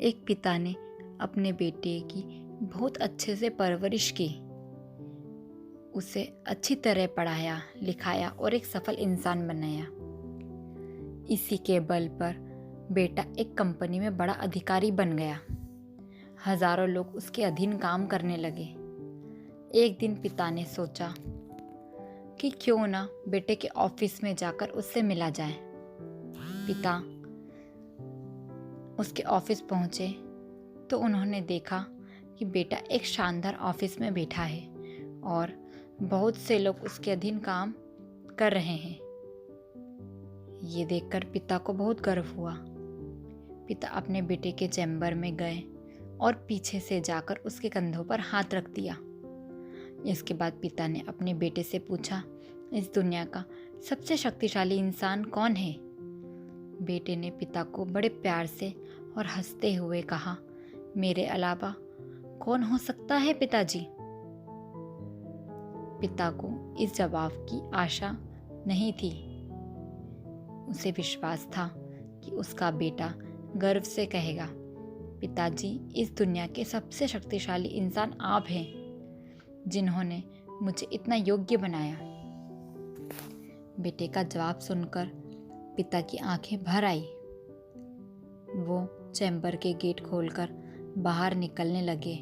एक पिता ने अपने बेटे की बहुत अच्छे से परवरिश की, उसे अच्छी तरह पढ़ाया लिखाया और एक सफल इंसान बनाया। इसी के बल पर बेटा एक कंपनी में बड़ा अधिकारी बन गया। हजारों लोग उसके अधीन काम करने लगे। एक दिन पिता ने सोचा कि क्यों ना बेटे के ऑफिस में जाकर उससे मिला जाए। पिता उसके ऑफिस पहुंचे तो उन्होंने देखा कि बेटा एक शानदार ऑफिस में बैठा है और बहुत से लोग उसके अधीन काम कर रहे हैं। ये देखकर पिता को बहुत गर्व हुआ। पिता अपने बेटे के चैम्बर में गए और पीछे से जाकर उसके कंधों पर हाथ रख दिया। इसके बाद पिता ने अपने बेटे से पूछा, इस दुनिया का सबसे शक्तिशाली इंसान कौन है? बेटे ने पिता को बड़े प्यार से और हंसते हुए कहा, मेरे अलावा कौन हो सकता है पिताजी? पिता को इस जवाब की आशा नहीं थी। उसे विश्वास था कि उसका बेटा गर्व से कहेगा, पिताजी, इस दुनिया के सबसे शक्तिशाली इंसान आप हैं, जिन्होंने मुझे इतना योग्य बनाया। बेटे का जवाब सुनकर पिता की आंखें भर आई। वो चैम्बर के गेट खोलकर बाहर निकलने लगे।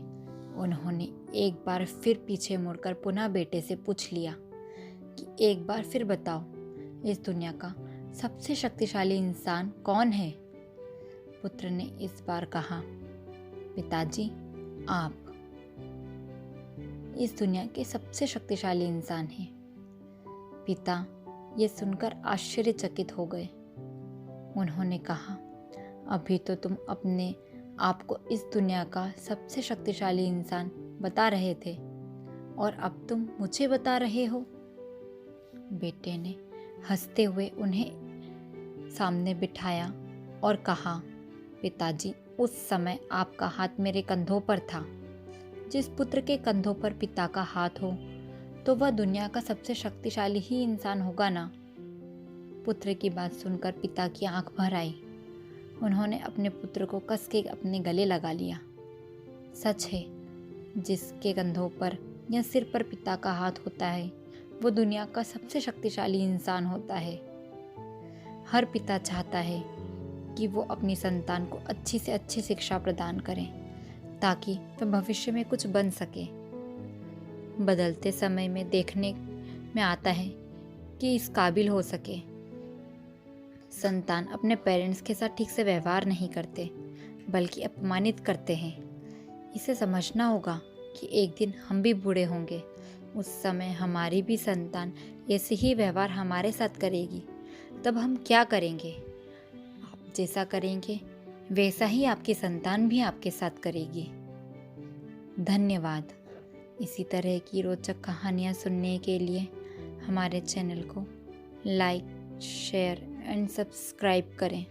उन्होंने एक बार फिर पीछे मुड़कर पुनः बेटे से पूछ लिया कि एक बार फिर बताओ, इस दुनिया का सबसे शक्तिशाली इंसान कौन है? पुत्र ने इस बार कहा, पिताजी, आप इस दुनिया के सबसे शक्तिशाली इंसान हैं। पिता ये सुनकर आश्चर्यचकित हो गए। उन्होंने कहा, अभी तो तुम अपने आप को इस दुनिया का सबसे शक्तिशाली इंसान बता रहे थे और अब तुम मुझे बता रहे हो। बेटे ने हंसते हुए उन्हें सामने बिठाया और कहा, पिताजी, उस समय आपका हाथ मेरे कंधों पर था। जिस पुत्र के कंधों पर पिता का हाथ हो तो वह दुनिया का सबसे शक्तिशाली ही इंसान होगा ना। पुत्र की बात सुनकर पिता की आंख भर आई। उन्होंने अपने पुत्र को कस के अपने गले लगा लिया। सच है, जिसके कंधों पर या सिर पर पिता का हाथ होता है वो दुनिया का सबसे शक्तिशाली इंसान होता है। हर पिता चाहता है कि वो अपनी संतान को अच्छी से अच्छी शिक्षा प्रदान करें ताकि वह भविष्य में कुछ बन सके। बदलते समय में देखने में आता है कि इस काबिल हो सके। संतान अपने पेरेंट्स के साथ ठीक से व्यवहार नहीं करते बल्कि अपमानित करते हैं। इसे समझना होगा कि एक दिन हम भी बूढ़े होंगे। उस समय हमारी भी संतान ऐसे ही व्यवहार हमारे साथ करेगी। तब हम क्या करेंगे? आप जैसा करेंगे वैसा ही आपकी संतान भी आपके साथ करेगी। धन्यवाद। इसी तरह की रोचक कहानियाँ सुनने के लिए हमारे चैनल को लाइक, शेयर एंड सब्सक्राइब करें।